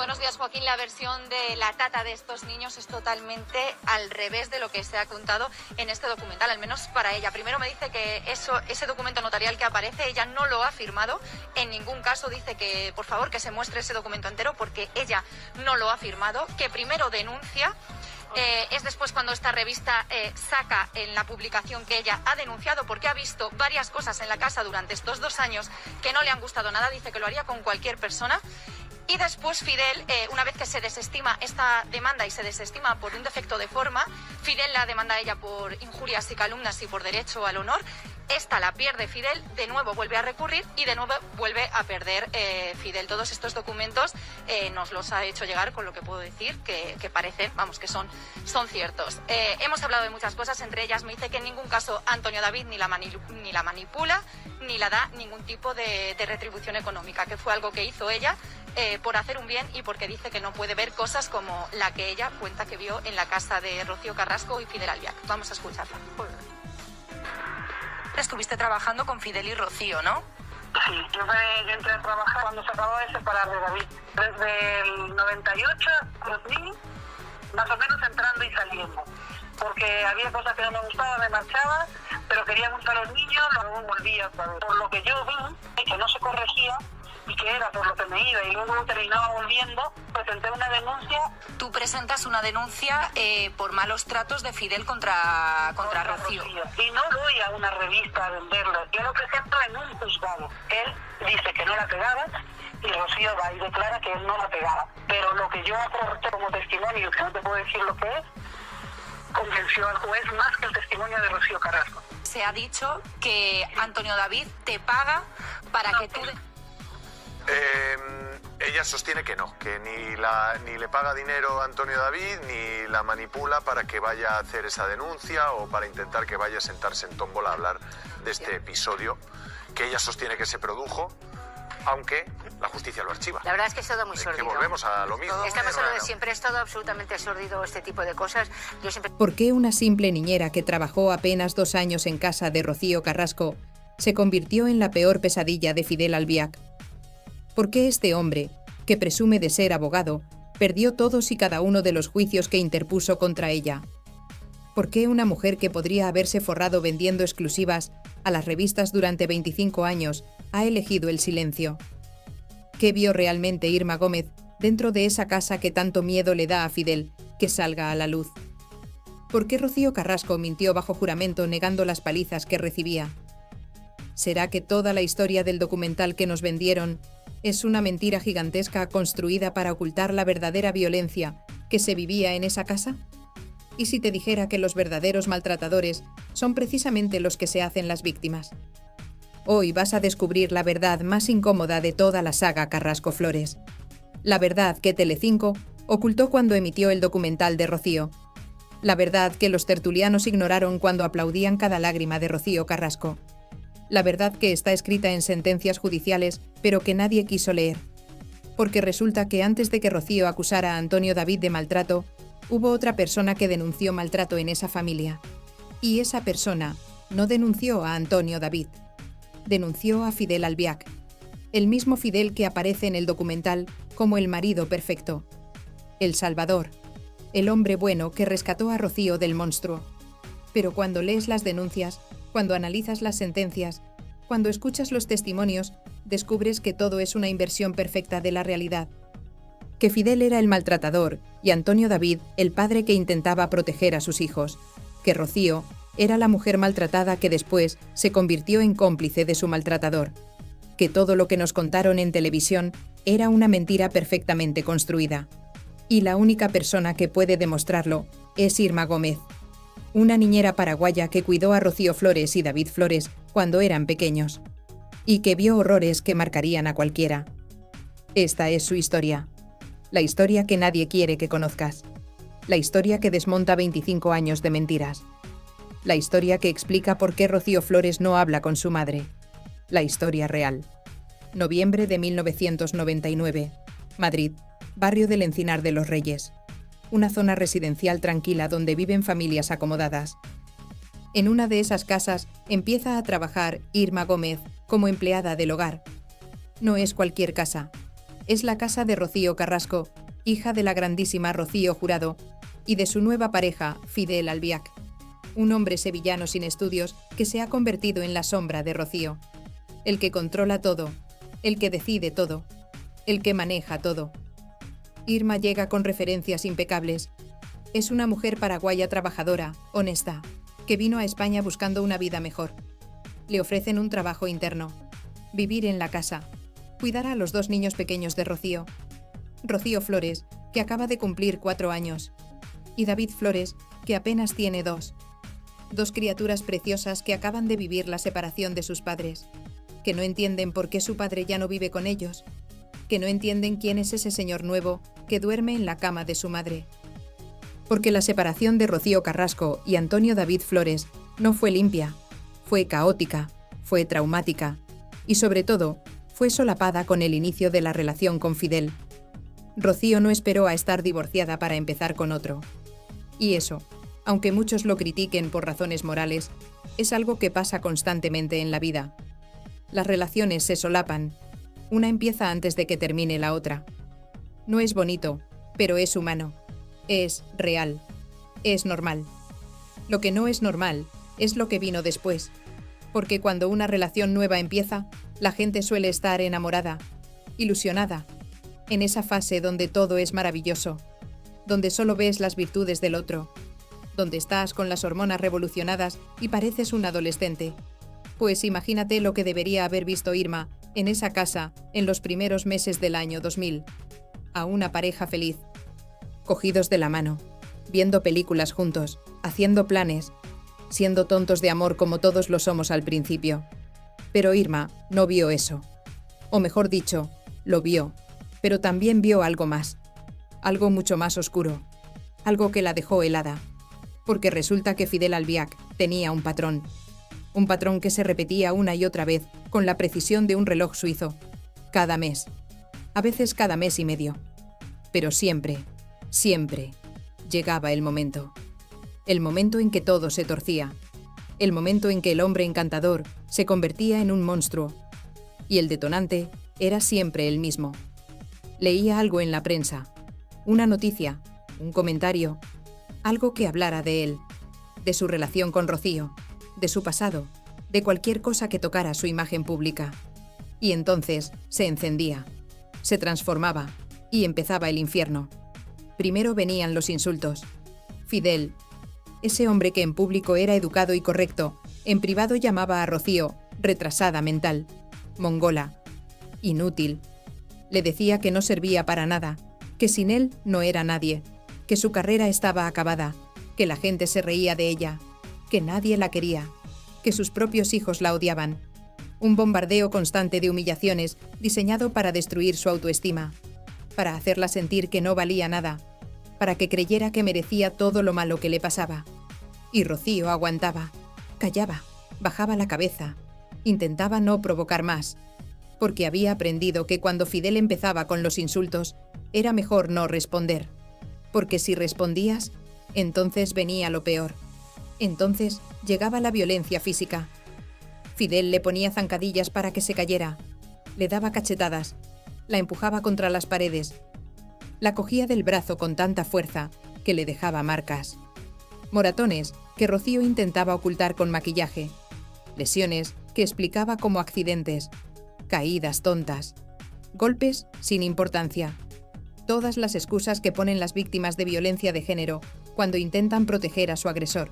Buenos días, Joaquín. La versión de la tata de estos niños es totalmente al revés de lo que se ha contado en este documental, al menos para ella. Primero me dice que ese documento notarial que aparece, ella no lo ha firmado. En ningún caso dice que, por favor, que se muestre ese documento entero porque ella no lo ha firmado. Que primero denuncia. Es después cuando esta revista saca en la publicación que ella ha denunciado porque ha visto varias cosas en la casa durante estos 2 años que no le han gustado nada. Dice que lo haría con cualquier persona. Y después Fidel, una vez que se desestima esta demanda y se desestima por un defecto de forma, Fidel la demanda a ella por injurias y calumnias y por derecho al honor. Esta la pierde Fidel, de nuevo vuelve a recurrir y de nuevo vuelve a perder Fidel. Todos estos documentos nos los ha hecho llegar, con lo que puedo decir que parecen, vamos, que son ciertos. Hemos hablado de muchas cosas, entre ellas me dice que en ningún caso Antonio David ni la manipula ni la da ningún tipo de retribución económica, que fue algo que hizo ella por hacer un bien y porque dice que no puede ver cosas como la que ella cuenta que vio en la casa de Rocío Carrasco y Fidel Albiac. Vamos a escucharla. Estuviste trabajando con Fidel y Rocío, ¿no? Sí, yo entré a trabajar cuando se acabó de separar de David. Desde el 98 a 2000, más o menos entrando y saliendo. Porque había cosas que no me gustaban, me marchaba, pero quería mucho a los niños, luego volvía otra vez. Por lo que yo vi, que no se corregía, y que era por lo que me iba y luego terminaba volviendo, presenté una denuncia. Tú presentas una denuncia por malos tratos de Fidel contra Rocío. Y no voy a una revista a venderlo, yo lo presento en un juzgado. Él dice que no la pegaba y Rocío va y declara que él no la pegaba. Pero lo que yo aporté como testimonio, que no te puedo decir lo que es, convenció al juez más que el testimonio de Rocío Carrasco. Se ha dicho que Antonio David te paga para que tú... Ella sostiene que no, que ni le paga dinero a Antonio David, ni la manipula para que vaya a hacer esa denuncia o para intentar que vaya a sentarse en tómbola a hablar de este episodio que ella sostiene que se produjo, aunque la justicia lo archiva. La verdad es que es todo muy sórdido. Que volvemos a lo mismo. Estamos en lo de siempre, es todo absolutamente sórdido este tipo de cosas. Yo siempre... ¿Por qué una simple niñera que trabajó apenas 2 años en casa de Rocío Carrasco se convirtió en la peor pesadilla de Fidel Albiac? ¿Por qué este hombre, que presume de ser abogado, perdió todos y cada uno de los juicios que interpuso contra ella? ¿Por qué una mujer que podría haberse forrado vendiendo exclusivas a las revistas durante 25 años ha elegido el silencio? ¿Qué vio realmente Irma Gómez dentro de esa casa que tanto miedo le da a Fidel que salga a la luz? ¿Por qué Rocío Carrasco mintió bajo juramento negando las palizas que recibía? ¿Será que toda la historia del documental que nos vendieron es una mentira gigantesca construida para ocultar la verdadera violencia que se vivía en esa casa? ¿Y si te dijera que los verdaderos maltratadores son precisamente los que se hacen las víctimas? Hoy vas a descubrir la verdad más incómoda de toda la saga Carrasco Flores. La verdad que Telecinco ocultó cuando emitió el documental de Rocío. La verdad que los tertulianos ignoraron cuando aplaudían cada lágrima de Rocío Carrasco. La verdad que está escrita en sentencias judiciales, pero que nadie quiso leer. Porque resulta que antes de que Rocío acusara a Antonio David de maltrato, hubo otra persona que denunció maltrato en esa familia. Y esa persona no denunció a Antonio David. Denunció a Fidel Albiac, el mismo Fidel que aparece en el documental como el marido perfecto. El Salvador, el hombre bueno que rescató a Rocío del monstruo. Pero cuando lees las denuncias, cuando analizas las sentencias, cuando escuchas los testimonios, descubres que todo es una inversión perfecta de la realidad. Que Fidel era el maltratador y Antonio David el padre que intentaba proteger a sus hijos. Que Rocío era la mujer maltratada que después se convirtió en cómplice de su maltratador. Que todo lo que nos contaron en televisión era una mentira perfectamente construida. Y la única persona que puede demostrarlo es Irma Gómez, una niñera paraguaya que cuidó a Rocío Flores y David Flores cuando eran pequeños, y que vio horrores que marcarían a cualquiera. Esta es su historia. La historia que nadie quiere que conozcas. La historia que desmonta 25 años de mentiras. La historia que explica por qué Rocío Flores no habla con su madre. La historia real. Noviembre de 1999. Madrid, barrio del Encinar de los Reyes. Una zona residencial tranquila donde viven familias acomodadas. En una de esas casas empieza a trabajar Irma Gómez como empleada del hogar. No es cualquier casa. es la casa de Rocío Carrasco, hija de la grandísima Rocío Jurado, y de su nueva pareja, Fidel Albiac, un hombre sevillano sin estudios que se ha convertido en la sombra de Rocío, el que controla todo, el que decide todo, el que maneja todo. Irma llega con referencias impecables. Es una mujer paraguaya trabajadora, honesta, que vino a España buscando una vida mejor. Le ofrecen un trabajo interno, vivir en la casa, cuidar a los 2 niños pequeños de Rocío. Rocío Flores, que acaba de cumplir 4 años, y David Flores, que apenas tiene 2. 2 criaturas preciosas que acaban de vivir la separación de sus padres, que no entienden por qué su padre ya no vive con ellos, que no entienden quién es ese señor nuevo que duerme en la cama de su madre. Porque la separación de Rocío Carrasco y Antonio David Flores no fue limpia, fue caótica, fue traumática y sobre todo fue solapada con el inicio de la relación con Fidel. Rocío no esperó a estar divorciada para empezar con otro. Y eso, aunque muchos lo critiquen por razones morales, es algo que pasa constantemente en la vida. Las relaciones se solapan, una empieza antes de que termine la otra. No es bonito, pero es humano, es real, es normal. Lo que no es normal es lo que vino después, porque cuando una relación nueva empieza, la gente suele estar enamorada, ilusionada, en esa fase donde todo es maravilloso, donde solo ves las virtudes del otro, donde estás con las hormonas revolucionadas y pareces un adolescente. Pues imagínate lo que debería haber visto Irma en esa casa en los primeros meses del año 2000, a una pareja feliz, cogidos de la mano, viendo películas juntos, haciendo planes, siendo tontos de amor como todos lo somos al principio. Pero Irma no vio eso. O mejor dicho, lo vio, pero también vio algo más, algo mucho más oscuro, algo que la dejó helada, porque resulta que Fidel Albiac tenía un patrón que se repetía una y otra vez con la precisión de un reloj suizo, cada mes, a veces cada mes y medio, pero siempre, siempre, llegaba el momento en que todo se torcía, el momento en que el hombre encantador se convertía en un monstruo, y el detonante era siempre el mismo. Leía algo en la prensa, una noticia, un comentario, algo que hablara de él, de su relación con Rocío, de su pasado, de cualquier cosa que tocara su imagen pública. Y entonces se encendía, se transformaba y empezaba el infierno. Primero venían los insultos. Fidel, ese hombre que en público era educado y correcto, en privado llamaba a Rocío retrasada mental, mongola, inútil. Le decía que no servía para nada, que sin él no era nadie, que su carrera estaba acabada, que la gente se reía de ella, que nadie la quería, que sus propios hijos la odiaban. Un bombardeo constante de humillaciones diseñado para destruir su autoestima, para hacerla sentir que no valía nada, para que creyera que merecía todo lo malo que le pasaba. Y Rocío aguantaba, callaba, bajaba la cabeza, intentaba no provocar más, porque había aprendido que cuando Fidel empezaba con los insultos, era mejor no responder, porque si respondías, entonces venía lo peor. Entonces llegaba la violencia física. Fidel le ponía zancadillas para que se cayera, le daba cachetadas, la empujaba contra las paredes, la cogía del brazo con tanta fuerza que le dejaba marcas. Moratones que Rocío intentaba ocultar con maquillaje, lesiones que explicaba como accidentes, caídas tontas, golpes sin importancia. Todas las excusas que ponen las víctimas de violencia de género cuando intentan proteger a su agresor.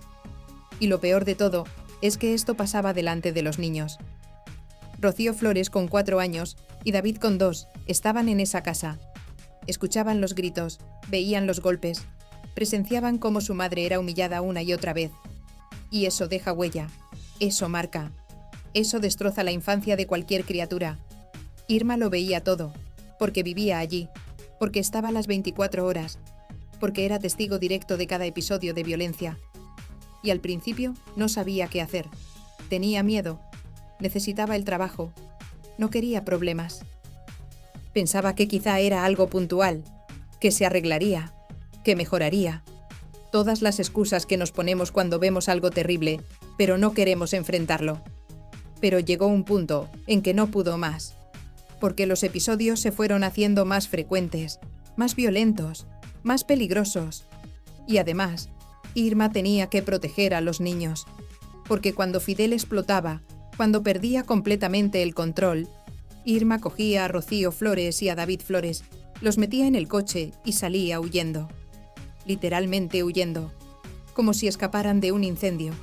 Y lo peor de todo es que esto pasaba delante de los niños. Rocío Flores, con 4 años, y David, con 2, estaban en esa casa. Escuchaban los gritos, veían los golpes, presenciaban cómo su madre era humillada una y otra vez. Y eso deja huella, eso marca, eso destroza la infancia de cualquier criatura. Irma lo veía todo, porque vivía allí, porque estaba las 24 horas, porque era testigo directo de cada episodio de violencia. Y al principio no sabía qué hacer. Tenía miedo, necesitaba el trabajo, no quería problemas. Pensaba que quizá era algo puntual, que se arreglaría, que mejoraría. Todas las excusas que nos ponemos cuando vemos algo terrible, pero no queremos enfrentarlo. Pero llegó un punto en que no pudo más. porque los episodios se fueron haciendo más frecuentes, más violentos, más peligrosos. Y además, Irma tenía que proteger a los niños, porque cuando Fidel explotaba, cuando perdía completamente el control, Irma cogía a Rocío Flores y a David Flores, los metía en el coche y salía huyendo. Literalmente huyendo, como si escaparan de un incendio,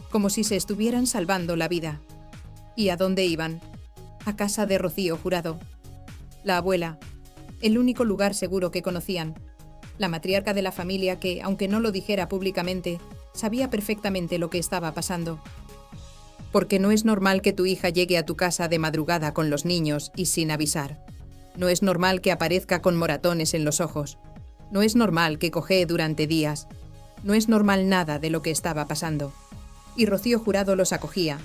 como si se estuvieran salvando la vida. ¿Y a dónde iban? A casa de Rocío Jurado. La abuela, el único lugar seguro que conocían. La matriarca de la familia que, aunque no lo dijera públicamente, sabía perfectamente lo que estaba pasando. Porque no es normal que tu hija llegue a tu casa de madrugada con los niños y sin avisar. No es normal que aparezca con moratones en los ojos. No es normal que cojee durante días. No es normal nada de lo que estaba pasando. Y Rocío Jurado los acogía,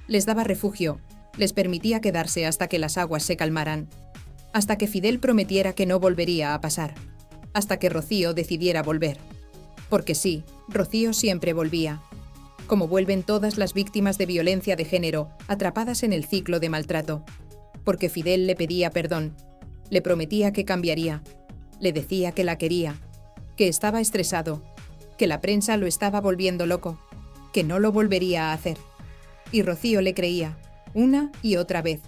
les daba refugio, les permitía quedarse hasta que las aguas se calmaran, hasta que Fidel prometiera que no volvería a pasar, hasta que Rocío decidiera volver. Porque sí, Rocío siempre volvía, como vuelven todas las víctimas de violencia de género atrapadas en el ciclo de maltrato. Porque Fidel le pedía perdón, le prometía que cambiaría, le decía que la quería, que estaba estresado, que la prensa lo estaba volviendo loco, que no lo volvería a hacer. Y Rocío le creía, una y otra vez.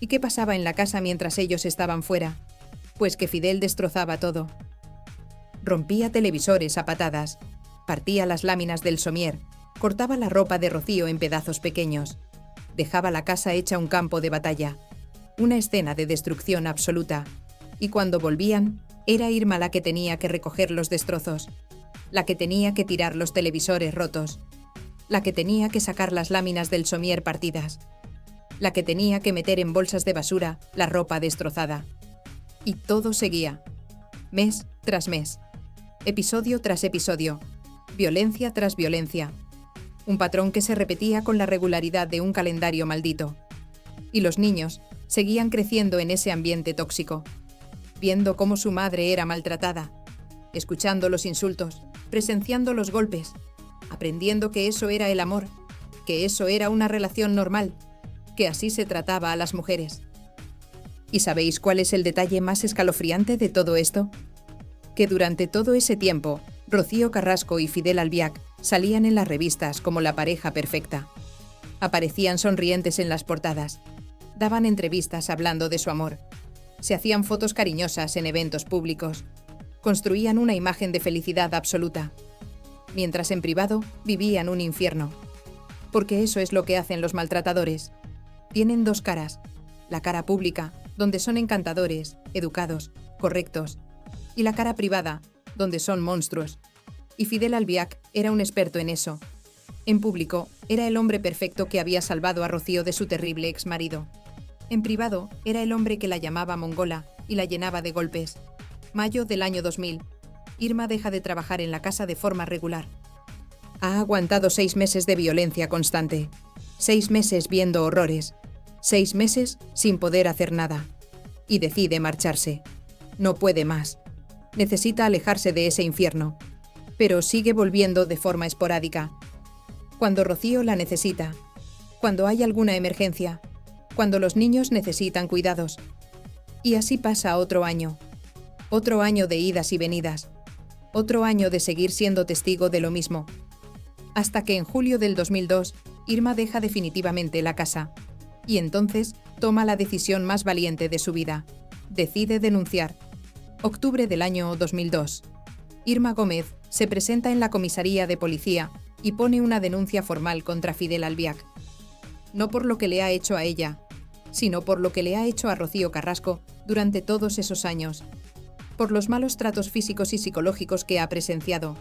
¿Y qué pasaba en la casa mientras ellos estaban fuera? Pues que Fidel destrozaba todo. Rompía televisores a patadas, partía las láminas del somier, cortaba la ropa de Rocío en pedazos pequeños, dejaba la casa hecha un campo de batalla, una escena de destrucción absoluta. Y cuando volvían, era Irma la que tenía que recoger los destrozos, la que tenía que tirar los televisores rotos, la que tenía que sacar las láminas del somier partidas, la que tenía que meter en bolsas de basura la ropa destrozada. Y todo seguía, mes tras mes, episodio tras episodio, violencia tras violencia, un patrón que se repetía con la regularidad de un calendario maldito. Y los niños seguían creciendo en ese ambiente tóxico, viendo cómo su madre era maltratada, escuchando los insultos, presenciando los golpes, aprendiendo que eso era el amor, que eso era una relación normal, que así se trataba a las mujeres. ¿Y sabéis cuál es el detalle más escalofriante de todo esto? Que durante todo ese tiempo, Rocío Carrasco y Fidel Albiac salían en las revistas como la pareja perfecta. Aparecían sonrientes en las portadas, daban entrevistas hablando de su amor, se hacían fotos cariñosas en eventos públicos, construían una imagen de felicidad absoluta, mientras en privado vivían un infierno. Porque eso es lo que hacen los maltratadores. Tienen dos caras, la cara pública, donde son encantadores, educados, correctos, y la cara privada, donde son monstruos. Y Fidel Albiac era un experto en eso. En público, era el hombre perfecto que había salvado a Rocío de su terrible exmarido. En privado, era el hombre que la llamaba mongola y la llenaba de golpes. Mayo del año 2000. Irma deja de trabajar en la casa de forma regular. Ha aguantado 6 meses de violencia constante. 6 meses viendo horrores. 6 meses sin poder hacer nada. Y decide marcharse. No puede más. Necesita alejarse de ese infierno. Pero sigue volviendo de forma esporádica. Cuando Rocío la necesita. Cuando hay alguna emergencia. Cuando los niños necesitan cuidados. Y así pasa otro año. Otro año de idas y venidas. Otro año de seguir siendo testigo de lo mismo. Hasta que en julio del 2002, Irma deja definitivamente la casa. Y entonces toma la decisión más valiente de su vida. Decide denunciar. Octubre del año 2002. Irma Gómez se presenta en la comisaría de policía y pone una denuncia formal contra Fidel Albiac. No por lo que le ha hecho a ella, sino por lo que le ha hecho a Rocío Carrasco durante todos esos años. Por los malos tratos físicos y psicológicos que ha presenciado.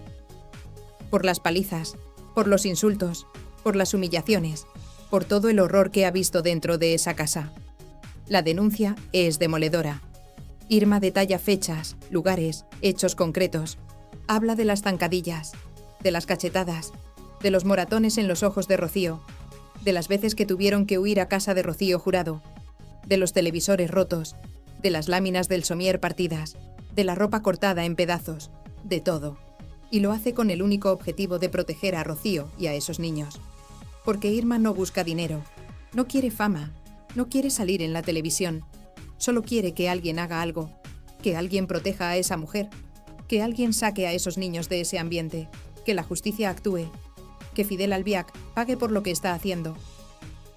Por las palizas, por los insultos, por las humillaciones, por todo el horror que ha visto dentro de esa casa. La denuncia es demoledora. Irma detalla fechas, lugares, hechos concretos. Habla de las zancadillas, de las cachetadas, de los moratones en los ojos de Rocío, de las veces que tuvieron que huir a casa de Rocío Jurado, de los televisores rotos, de las láminas del somier partidas, de la ropa cortada en pedazos, de todo. Y lo hace con el único objetivo de proteger a Rocío y a esos niños. Porque Irma no busca dinero, no quiere fama, no quiere salir en la televisión, solo quiere que alguien haga algo, que alguien proteja a esa mujer, que alguien saque a esos niños de ese ambiente, que la justicia actúe, que Fidel Albiac pague por lo que está haciendo.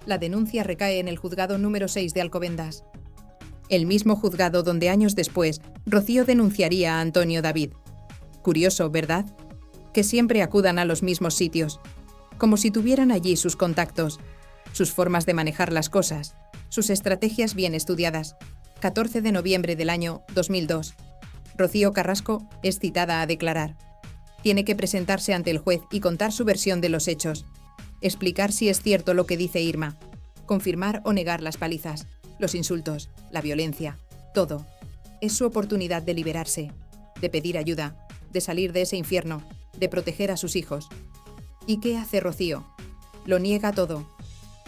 La denuncia recae en el juzgado número 6 de Alcobendas. El mismo juzgado donde años después Rocío denunciaría a Antonio David. Curioso, ¿verdad? Que siempre acudan a los mismos sitios, como si tuvieran allí sus contactos, sus formas de manejar las cosas, sus estrategias bien estudiadas. 14 de noviembre del año 2002. Rocío Carrasco es citada a declarar. Tiene que presentarse ante el juez y contar su versión de los hechos, explicar si es cierto lo que dice Irma, confirmar o negar las palizas, los insultos, la violencia, todo. Es su oportunidad de liberarse, de pedir ayuda, de salir de ese infierno, de proteger a sus hijos. ¿Y qué hace Rocío? Lo niega todo.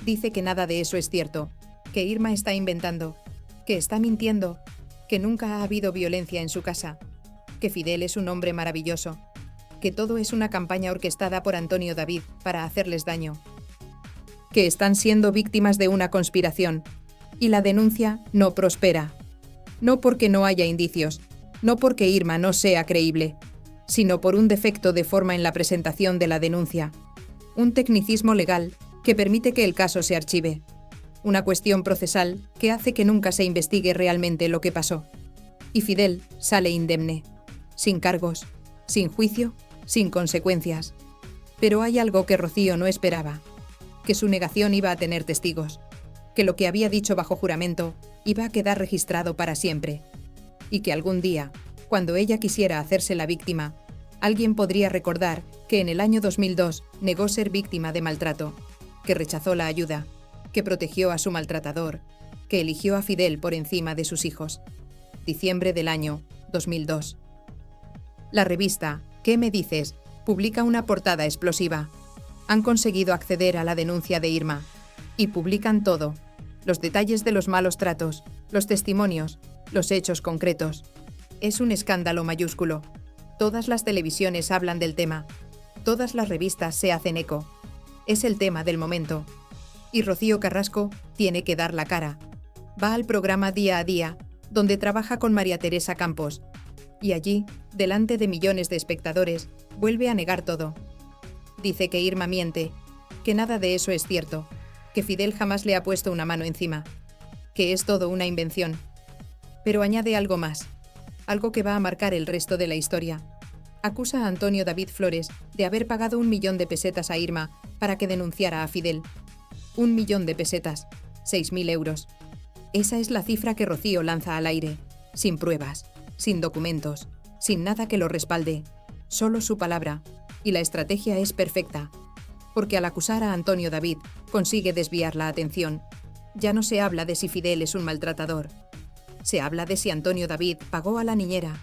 Dice que nada de eso es cierto, que Irma está inventando, que está mintiendo, que nunca ha habido violencia en su casa, que Fidel es un hombre maravilloso, que todo es una campaña orquestada por Antonio David para hacerles daño, que están siendo víctimas de una conspiración, y la denuncia no prospera. No porque no haya indicios, no porque Irma no sea creíble, sino por un defecto de forma en la presentación de la denuncia, un tecnicismo legal que permite que el caso se archive, una cuestión procesal que hace que nunca se investigue realmente lo que pasó. Y Fidel sale indemne, sin cargos, sin juicio, sin consecuencias. Pero hay algo que Rocío no esperaba, que su negación iba a tener testigos, que lo que había dicho bajo juramento iba a quedar registrado para siempre, y que algún día, cuando ella quisiera hacerse la víctima, alguien podría recordar que en el año 2002 negó ser víctima de maltrato, que rechazó la ayuda, que protegió a su maltratador, que eligió a Fidel por encima de sus hijos. Diciembre del año 2002. La revista ¿Qué me dices?, publica una portada explosiva. Han conseguido acceder a la denuncia de Irma y publican todo, los detalles de los malos tratos, los testimonios, los hechos concretos. Es un escándalo mayúsculo. Todas las televisiones hablan del tema, todas las revistas se hacen eco. Es el tema del momento. Y Rocío Carrasco tiene que dar la cara. Va al programa Día a Día, donde trabaja con María Teresa Campos, y allí, delante de millones de espectadores, vuelve a negar todo. Dice que Irma miente, que nada de eso es cierto, que Fidel jamás le ha puesto una mano encima, que es todo una invención. Pero añade algo más, algo que va a marcar el resto de la historia. Acusa a Antonio David Flores de haber pagado 1 millón de pesetas a Irma para que denunciara a Fidel. 1 millón de pesetas, 6.000 euros. Esa es la cifra que Rocío lanza al aire, sin pruebas, sin documentos, sin nada que lo respalde, solo su palabra, y la estrategia es perfecta, porque al acusar a Antonio David consigue desviar la atención. Ya no se habla de si Fidel es un maltratador, se habla de si Antonio David pagó a la niñera.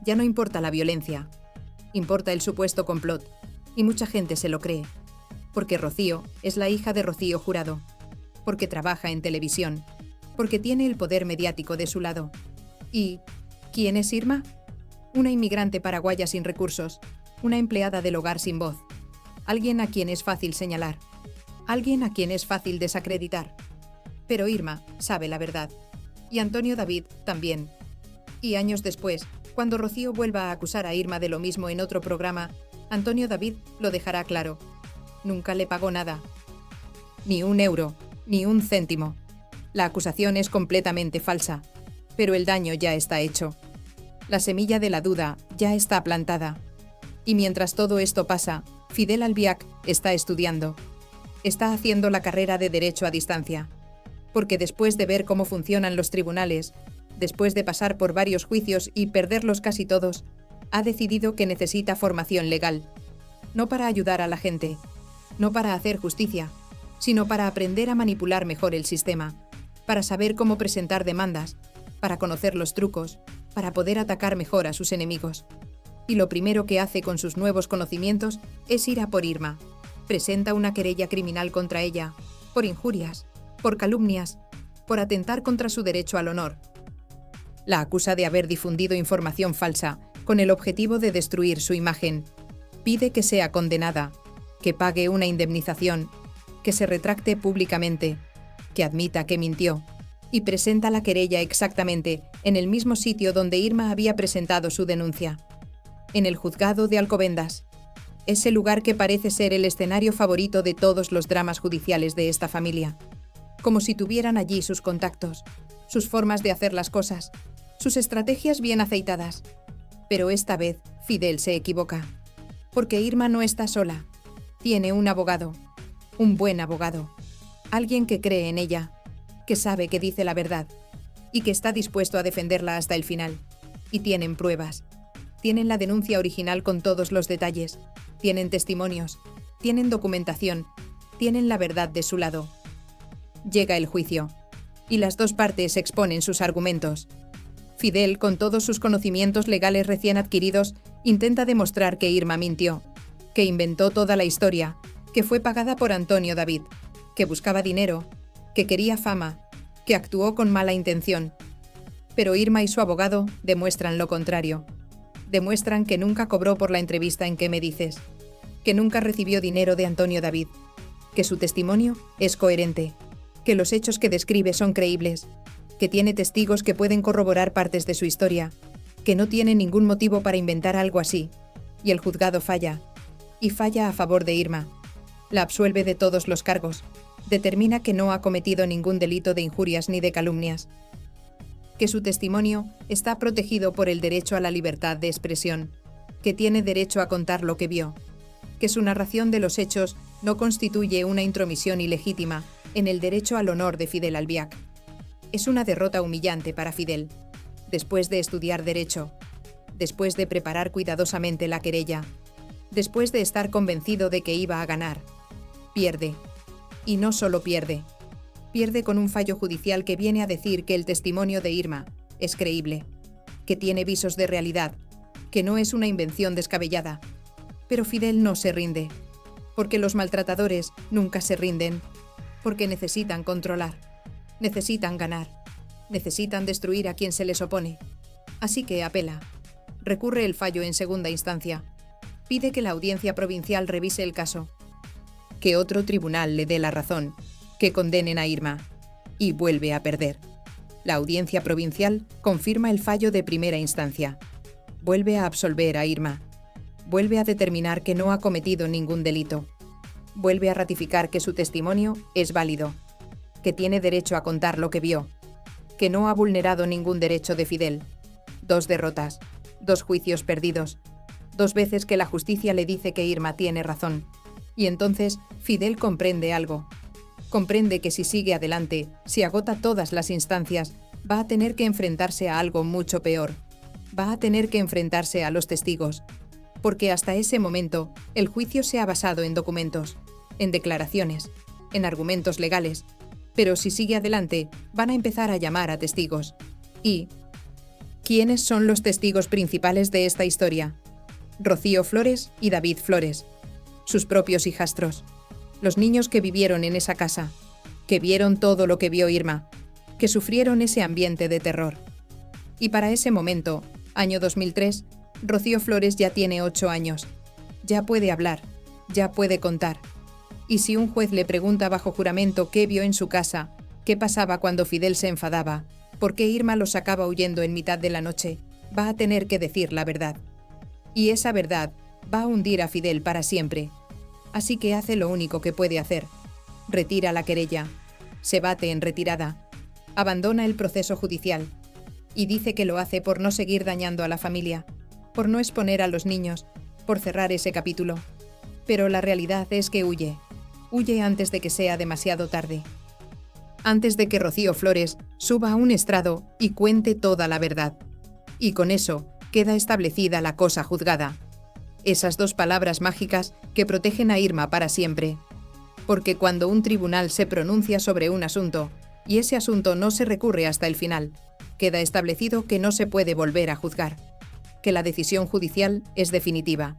Ya no importa la violencia, importa el supuesto complot, y mucha gente se lo cree, porque Rocío es la hija de Rocío Jurado, porque trabaja en televisión, porque tiene el poder mediático de su lado. ¿Y quién es Irma? Una inmigrante paraguaya sin recursos, una empleada del hogar sin voz, alguien a quien es fácil señalar, alguien a quien es fácil desacreditar. Pero Irma sabe la verdad, y Antonio David también. Y años después, cuando Rocío vuelva a acusar a Irma de lo mismo en otro programa, Antonio David lo dejará claro. Nunca le pagó nada. Ni 1 euro, ni 1 céntimo. La acusación es completamente falsa, pero el daño ya está hecho. La semilla de la duda ya está plantada. Y mientras todo esto pasa, Fidel Albiac está estudiando. Está haciendo la carrera de Derecho a distancia. Porque después de ver cómo funcionan los tribunales, después de pasar por varios juicios y perderlos casi todos, ha decidido que necesita formación legal. No para ayudar a la gente, no para hacer justicia, sino para aprender a manipular mejor el sistema, para saber cómo presentar demandas, para conocer los trucos, para poder atacar mejor a sus enemigos. Y lo primero que hace con sus nuevos conocimientos es ir a por Irma. Presenta una querella criminal contra ella, por injurias, por calumnias, por atentar contra su derecho al honor. La acusa de haber difundido información falsa con el objetivo de destruir su imagen. Pide que sea condenada, que pague una indemnización, que se retracte públicamente, que admita que mintió, y presenta la querella exactamente en el mismo sitio donde Irma había presentado su denuncia, en el juzgado de Alcobendas, ese lugar que parece ser el escenario favorito de todos los dramas judiciales de esta familia, como si tuvieran allí sus contactos, sus formas de hacer las cosas, sus estrategias bien aceitadas. Pero esta vez Fidel se equivoca, porque Irma no está sola, tiene un abogado, un buen abogado, alguien que cree en ella, que sabe que dice la verdad y que está dispuesto a defenderla hasta el final. Y tienen pruebas. Tienen la denuncia original con todos los detalles. Tienen testimonios. Tienen documentación. Tienen la verdad de su lado. Llega el juicio. Y las dos partes exponen sus argumentos. Fidel, con todos sus conocimientos legales recién adquiridos, intenta demostrar que Irma mintió, que inventó toda la historia, que fue pagada por Antonio David, que buscaba dinero, que quería fama, que actuó con mala intención. Pero Irma y su abogado demuestran lo contrario. Demuestran que nunca cobró por la entrevista en que me dices, que nunca recibió dinero de Antonio David, que su testimonio es coherente, que los hechos que describe son creíbles, que tiene testigos que pueden corroborar partes de su historia, que no tiene ningún motivo para inventar algo así. Y el juzgado falla, y falla a favor de Irma. La absuelve de todos los cargos. Determina que no ha cometido ningún delito de injurias ni de calumnias, que su testimonio está protegido por el derecho a la libertad de expresión, que tiene derecho a contar lo que vio, que su narración de los hechos no constituye una intromisión ilegítima en el derecho al honor de Fidel Albiac. Es una derrota humillante para Fidel, después de estudiar derecho, después de preparar cuidadosamente la querella, después de estar convencido de que iba a ganar. Pierde. Y no solo pierde. Pierde con un fallo judicial que viene a decir que el testimonio de Irma es creíble, que tiene visos de realidad, que no es una invención descabellada. Pero Fidel no se rinde, porque los maltratadores nunca se rinden, porque necesitan controlar, necesitan ganar, necesitan destruir a quien se les opone. Así que apela, recurre el fallo en segunda instancia, pide que la audiencia provincial revise el caso, que otro tribunal le dé la razón, que condenen a Irma, y vuelve a perder. La audiencia provincial confirma el fallo de primera instancia, vuelve a absolver a Irma, vuelve a determinar que no ha cometido ningún delito, vuelve a ratificar que su testimonio es válido, que tiene derecho a contar lo que vio, que no ha vulnerado ningún derecho de Fidel. 2 derrotas, 2 juicios perdidos, 2 veces que la justicia le dice que Irma tiene razón. Y entonces Fidel comprende algo. Comprende que si sigue adelante, si agota todas las instancias, va a tener que enfrentarse a algo mucho peor. Va a tener que enfrentarse a los testigos. Porque hasta ese momento, el juicio se ha basado en documentos, en declaraciones, en argumentos legales. Pero si sigue adelante, van a empezar a llamar a testigos. ¿Y quiénes son los testigos principales de esta historia? Rocío Flores y David Flores, sus propios hijastros, los niños que vivieron en esa casa, que vieron todo lo que vio Irma, que sufrieron ese ambiente de terror. Y para ese momento, año 2003, Rocío Flores ya tiene 8 años, ya puede hablar, ya puede contar. Y si un juez le pregunta bajo juramento qué vio en su casa, qué pasaba cuando Fidel se enfadaba, por qué Irma lo sacaba huyendo en mitad de la noche, va a tener que decir la verdad. Y esa verdad va a hundir a Fidel para siempre. Así que hace lo único que puede hacer. Retira la querella, se bate en retirada, abandona el proceso judicial y dice que lo hace por no seguir dañando a la familia, por no exponer a los niños, por cerrar ese capítulo. Pero la realidad es que huye antes de que sea demasiado tarde. Antes de que Rocío Flores suba a un estrado y cuente toda la verdad. Y con eso queda establecida la cosa juzgada. Esas 2 palabras mágicas que protegen a Irma para siempre. Porque cuando un tribunal se pronuncia sobre un asunto, y ese asunto no se recurre hasta el final, queda establecido que no se puede volver a juzgar, que la decisión judicial es definitiva.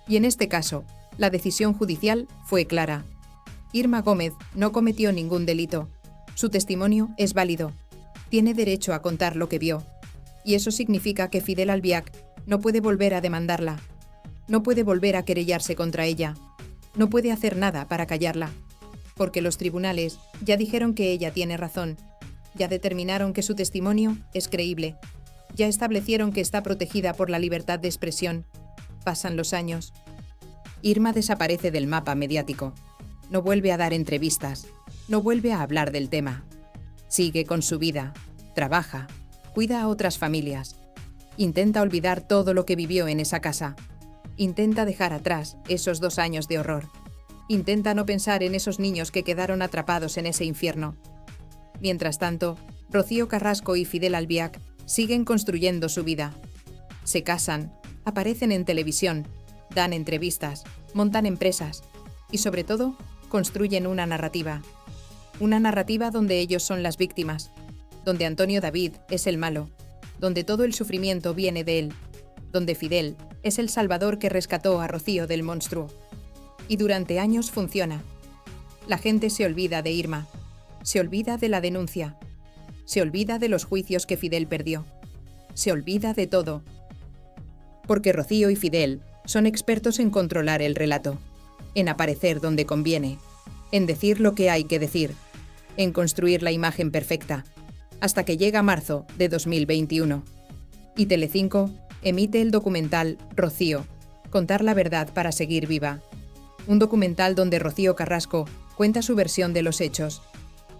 Y en este caso, la decisión judicial fue clara. Irma Gómez no cometió ningún delito. Su testimonio es válido. Tiene derecho a contar lo que vio. Y eso significa que Fidel Albiac no puede volver a demandarla. No puede volver a querellarse contra ella. No puede hacer nada para callarla. Porque los tribunales ya dijeron que ella tiene razón. Ya determinaron que su testimonio es creíble. Ya establecieron que está protegida por la libertad de expresión. Pasan los años. Irma desaparece del mapa mediático. No vuelve a dar entrevistas. No vuelve a hablar del tema. Sigue con su vida. Trabaja. Cuida a otras familias. Intenta olvidar todo lo que vivió en esa casa. Intenta dejar atrás esos 2 años de horror. Intenta no pensar en esos niños que quedaron atrapados en ese infierno. Mientras tanto, Rocío Carrasco y Fidel Albiac siguen construyendo su vida. Se casan, aparecen en televisión, dan entrevistas, montan empresas y, sobre todo, construyen una narrativa. Una narrativa donde ellos son las víctimas, donde Antonio David es el malo, donde todo el sufrimiento viene de él, donde Fidel es el salvador que rescató a Rocío del monstruo. Y durante años funciona. La gente se olvida de Irma, se olvida de la denuncia, se olvida de los juicios que Fidel perdió, se olvida de todo. Porque Rocío y Fidel son expertos en controlar el relato, en aparecer donde conviene, en decir lo que hay que decir, en construir la imagen perfecta, hasta que llega marzo de 2021. Y Telecinco emite el documental Rocío, contar la verdad para seguir viva. Un documental donde Rocío Carrasco cuenta su versión de los hechos,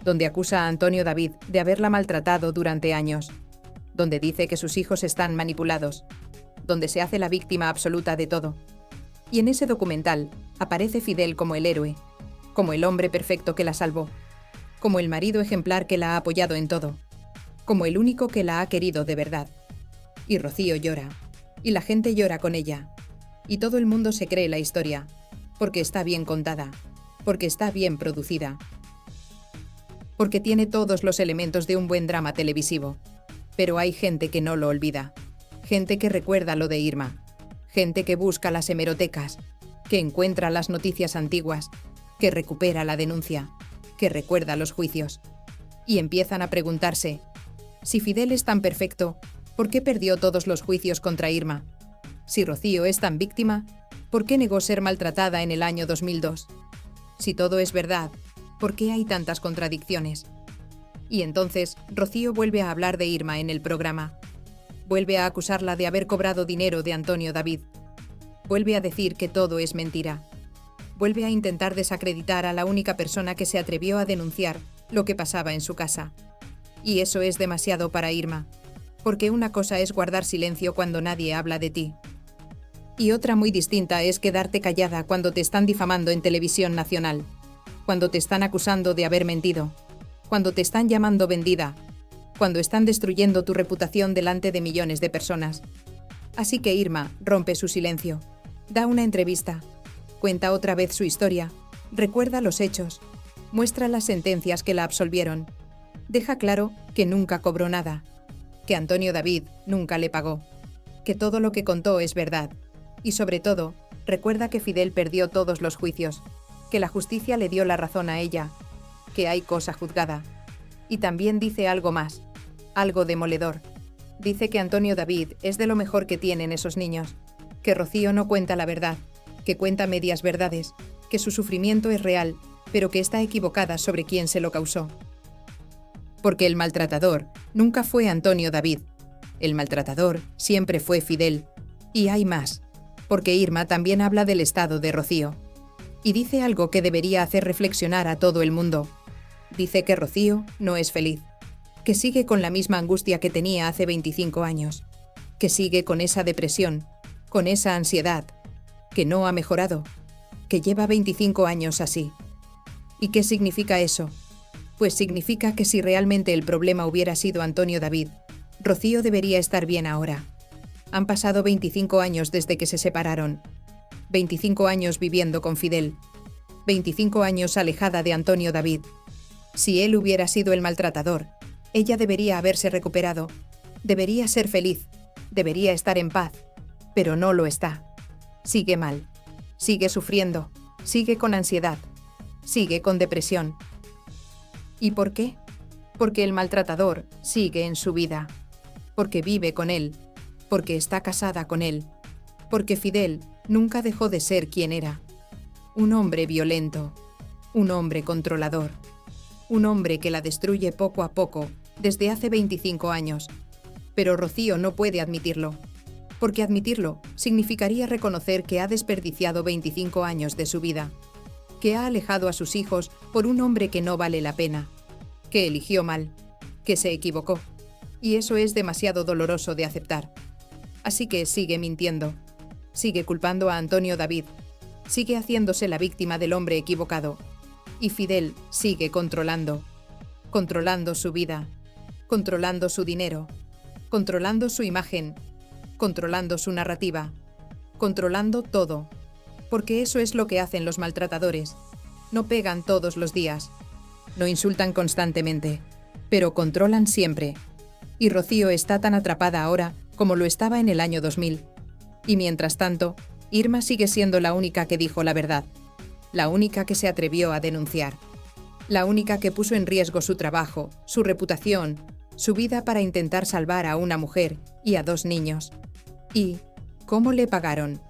donde acusa a Antonio David de haberla maltratado durante años, donde dice que sus hijos están manipulados, donde se hace la víctima absoluta de todo. Y en ese documental aparece Fidel como el héroe, como el hombre perfecto que la salvó, como el marido ejemplar que la ha apoyado en todo, como el único que la ha querido de verdad. Y Rocío llora, y la gente llora con ella, y todo el mundo se cree la historia, porque está bien contada, porque está bien producida, porque tiene todos los elementos de un buen drama televisivo. Pero hay gente que no lo olvida, gente que recuerda lo de Irma, gente que busca las hemerotecas, que encuentra las noticias antiguas, que recupera la denuncia, que recuerda los juicios. Y empiezan a preguntarse, si Fidel es tan perfecto, ¿por qué perdió todos los juicios contra Irma? Si Rocío es tan víctima, ¿por qué negó ser maltratada en el año 2002? Si todo es verdad, ¿por qué hay tantas contradicciones? Y entonces, Rocío vuelve a hablar de Irma en el programa. Vuelve a acusarla de haber cobrado dinero de Antonio David. Vuelve a decir que todo es mentira. Vuelve a intentar desacreditar a la única persona que se atrevió a denunciar lo que pasaba en su casa. Y eso es demasiado para Irma, porque una cosa es guardar silencio cuando nadie habla de ti. Y otra muy distinta es quedarte callada cuando te están difamando en televisión nacional, cuando te están acusando de haber mentido, cuando te están llamando vendida, cuando están destruyendo tu reputación delante de millones de personas. Así que Irma rompe su silencio, da una entrevista, cuenta otra vez su historia, recuerda los hechos, muestra las sentencias que la absolvieron, deja claro que nunca cobró nada, que Antonio David nunca le pagó, que todo lo que contó es verdad, y sobre todo, recuerda que Fidel perdió todos los juicios, que la justicia le dio la razón a ella, que hay cosa juzgada. Y también dice algo más, algo demoledor. Dice que Antonio David es de lo mejor que tienen esos niños, que Rocío no cuenta la verdad, que cuenta medias verdades, que su sufrimiento es real, pero que está equivocada sobre quién se lo causó. Porque el maltratador nunca fue Antonio David. El maltratador siempre fue Fidel. Y hay más, porque Irma también habla del estado de Rocío. Y dice algo que debería hacer reflexionar a todo el mundo. Dice que Rocío no es feliz, que sigue con la misma angustia que tenía hace 25 años, que sigue con esa depresión, con esa ansiedad, que no ha mejorado, que lleva 25 años así. ¿Y qué significa eso? Pues significa que si realmente el problema hubiera sido Antonio David, Rocío debería estar bien ahora. Han pasado 25 años desde que se separaron, 25 años viviendo con Fidel, 25 años alejada de Antonio David. Si él hubiera sido el maltratador, ella debería haberse recuperado, debería ser feliz, debería estar en paz, pero no lo está. Sigue mal, sigue sufriendo, sigue con ansiedad, sigue con depresión. ¿Y por qué? Porque el maltratador sigue en su vida, porque vive con él, porque está casada con él, porque Fidel nunca dejó de ser quien era. Un hombre violento, un hombre controlador, un hombre que la destruye poco a poco desde hace 25 años. Pero Rocío no puede admitirlo, porque admitirlo significaría reconocer que ha desperdiciado 25 años de su vida, que ha alejado a sus hijos por un hombre que no vale la pena, que eligió mal, que se equivocó, y eso es demasiado doloroso de aceptar. Así que sigue mintiendo, sigue culpando a Antonio David, sigue haciéndose la víctima del hombre equivocado, y Fidel sigue controlando su vida, controlando su dinero, controlando su imagen, controlando su narrativa, controlando todo, porque eso es lo que hacen los maltratadores. No pegan todos los días, no insultan constantemente, pero controlan siempre. Y Rocío está tan atrapada ahora como lo estaba en el año 2000. Y mientras tanto, Irma sigue siendo la única que dijo la verdad, la única que se atrevió a denunciar, la única que puso en riesgo su trabajo, su reputación, su vida para intentar salvar a una mujer y a 2 niños. ¿Y cómo le pagaron?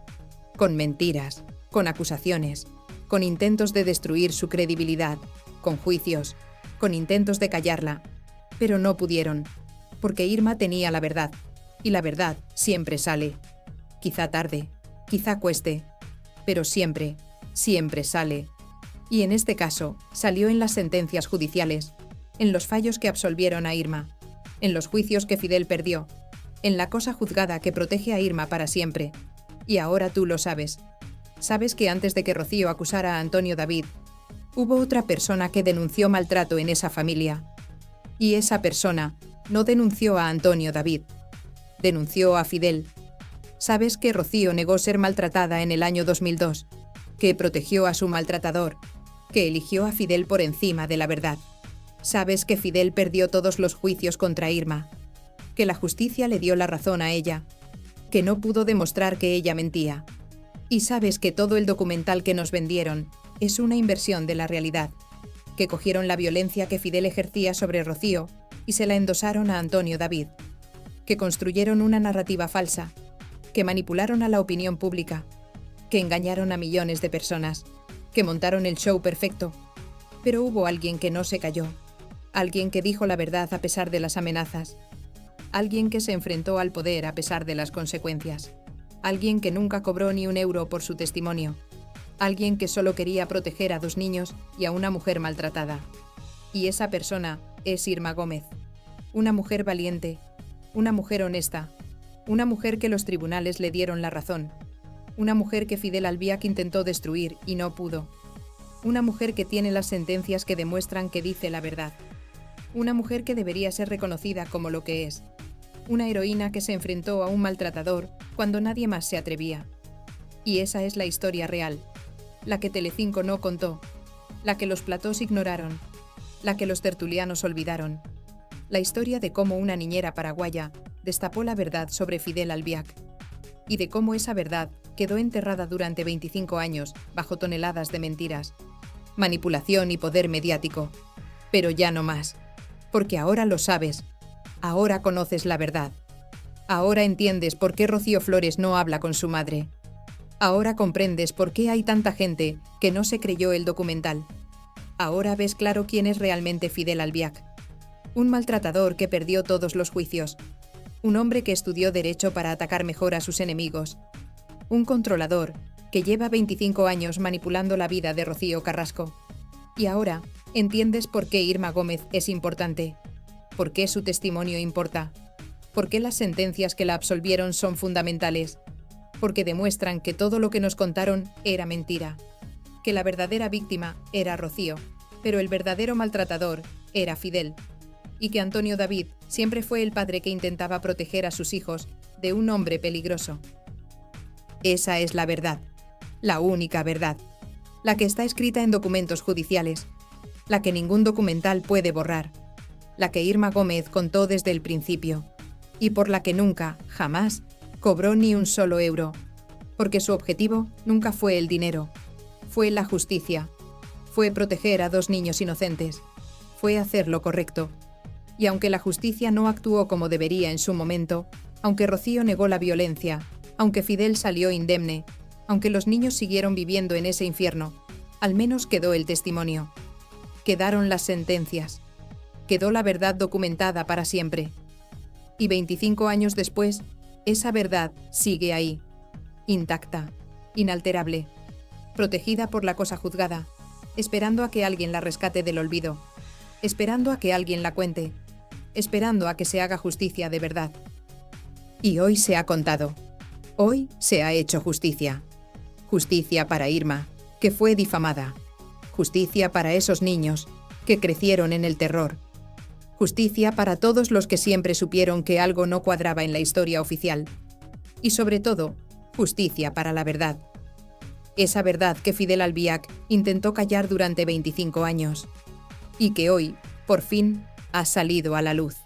Con mentiras, con acusaciones, con intentos de destruir su credibilidad, con juicios, con intentos de callarla. Pero no pudieron, porque Irma tenía la verdad, y la verdad siempre sale. Quizá tarde, quizá cueste, pero siempre, siempre sale. Y en este caso, salió en las sentencias judiciales, en los fallos que absolvieron a Irma, en los juicios que Fidel perdió, en la cosa juzgada que protege a Irma para siempre. Y ahora tú lo sabes. Sabes que antes de que Rocío acusara a Antonio David, hubo otra persona que denunció maltrato en esa familia. Y esa persona no denunció a Antonio David, denunció a Fidel. Sabes que Rocío negó ser maltratada en el año 2002, que protegió a su maltratador, que eligió a Fidel por encima de la verdad. Sabes que Fidel perdió todos los juicios contra Irma, que la justicia le dio la razón a ella, que no pudo demostrar que ella mentía. Y sabes que todo el documental que nos vendieron es una inversión de la realidad, que cogieron la violencia que Fidel ejercía sobre Rocío y se la endosaron a Antonio David, que construyeron una narrativa falsa, que manipularon a la opinión pública, que engañaron a millones de personas, que montaron el show perfecto. Pero hubo alguien que no se cayó, alguien que dijo la verdad a pesar de las amenazas, alguien que se enfrentó al poder a pesar de las consecuencias, alguien que nunca cobró ni un euro por su testimonio, alguien que solo quería proteger a 2 niños y a una mujer maltratada. Y esa persona es Irma Gómez, una mujer valiente, una mujer honesta, una mujer que los tribunales le dieron la razón, una mujer que Fidel Albiac intentó destruir y no pudo, una mujer que tiene las sentencias que demuestran que dice la verdad, una mujer que debería ser reconocida como lo que es, una heroína que se enfrentó a un maltratador cuando nadie más se atrevía. Y esa es la historia real, la que Telecinco no contó, la que los platós ignoraron, la que los tertulianos olvidaron, la historia de cómo una niñera paraguaya destapó la verdad sobre Fidel Albiac y de cómo esa verdad quedó enterrada durante 25 años bajo toneladas de mentiras, manipulación y poder mediático. Pero ya no más, porque ahora lo sabes, ahora conoces la verdad, ahora entiendes por qué Rocío Flores no habla con su madre, ahora comprendes por qué hay tanta gente que no se creyó el documental, ahora ves claro quién es realmente Fidel Albiac, un maltratador que perdió todos los juicios, un hombre que estudió Derecho para atacar mejor a sus enemigos, un controlador que lleva 25 años manipulando la vida de Rocío Carrasco. Y ahora entiendes por qué Irma Gómez es importante, por qué su testimonio importa, por qué las sentencias que la absolvieron son fundamentales, porque demuestran que todo lo que nos contaron era mentira, que la verdadera víctima era Rocío, pero el verdadero maltratador era Fidel, y que Antonio David siempre fue el padre que intentaba proteger a sus hijos de un hombre peligroso. Esa es la verdad, la única verdad, la que está escrita en documentos judiciales, la que ningún documental puede borrar, la que Irma Gómez contó desde el principio, y por la que nunca, jamás, cobró ni un solo euro, porque su objetivo nunca fue el dinero, fue la justicia, fue proteger a 2 niños inocentes, fue hacer lo correcto. Y aunque la justicia no actuó como debería en su momento, aunque Rocío negó la violencia, aunque Fidel salió indemne, aunque los niños siguieron viviendo en ese infierno, al menos quedó el testimonio. Quedaron las sentencias. quedó la verdad documentada para siempre. Y 25 años después, esa verdad sigue ahí, intacta, inalterable, protegida por la cosa juzgada, esperando a que alguien la rescate del olvido, esperando a que alguien la cuente, esperando a que se haga justicia de verdad. Y hoy se ha contado. Hoy se ha hecho justicia. Justicia para Irma, que fue difamada. Justicia para esos niños, que crecieron en el terror. Justicia para todos los que siempre supieron que algo no cuadraba en la historia oficial. Y sobre todo, justicia para la verdad. Esa verdad que Fidel Albiac intentó callar durante 25 años. Y que hoy, por fin, ha salido a la luz.